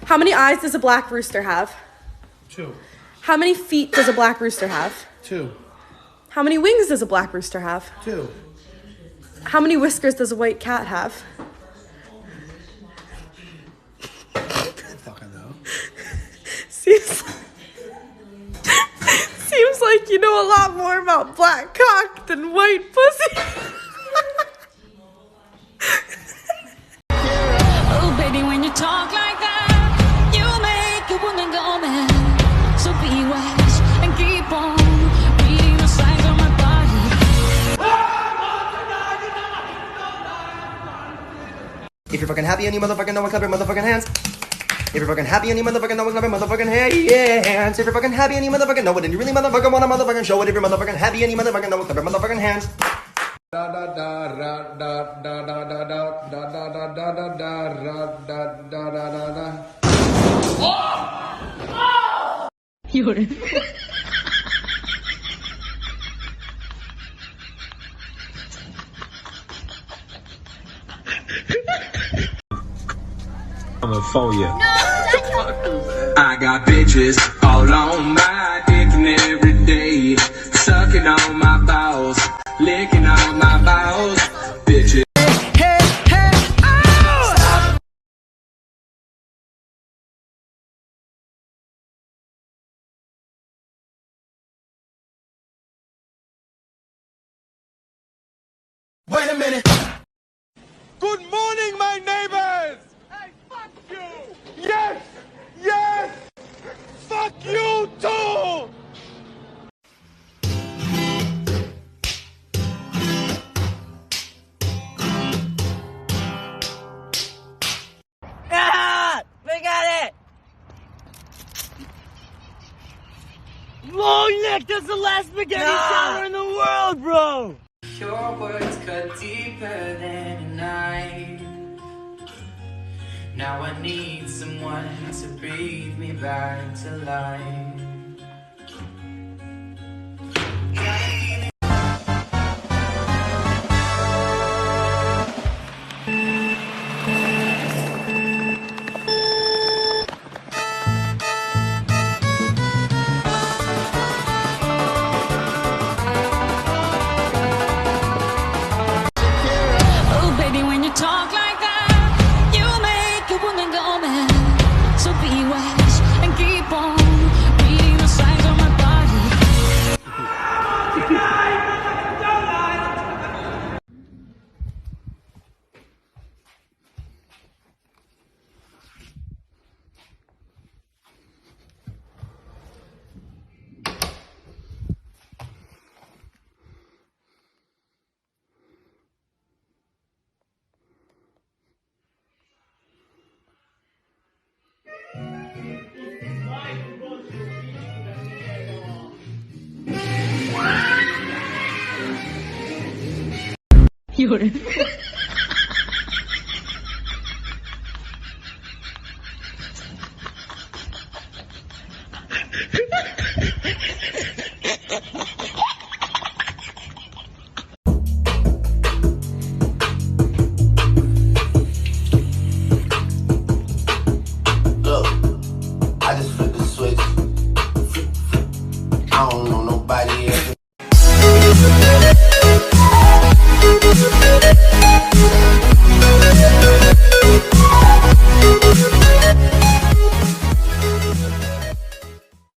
How many eyes does a black rooster have? 2. How many feet does a black rooster have? 2. How many wings does a black rooster have? 2. How many whiskers does a white cat have? I fucking know. Seems like you know a lot more about black cock than white pussy. Oh, baby, when you talk like that, you make a woman go mad. So be wise and keep on reading the signs on my body. If you're fucking happy and you motherfucking know it, clap your motherfucking hands. If you're fucking happy and you motherfucking know it, clap your motherfucking hands. If you're fucking happy and you motherfucking know it, and you really motherfucking wanna motherfucking show it. If you're motherfucking happy and you motherfucking know it, clap your motherfucking hands. Da da da da da da da da da da da da da da da da da da da. You're On the phone yet. I got bitches all on my dick and every day, sucking on my balls, licking on my balls, bitches. Wait a minute. Good morning, my neighbors! Hey, fuck you! Yes! Yes! Fuck you too! Ah! We got it! Long neck, that's the last spaghetti shower in the world, bro! Your words cut deeper than a knife. Now I need someone to breathe me back to life. oh, baby, when you talk like that, you make a woman go mad. So be wise and keep on reading the signs on my body. You're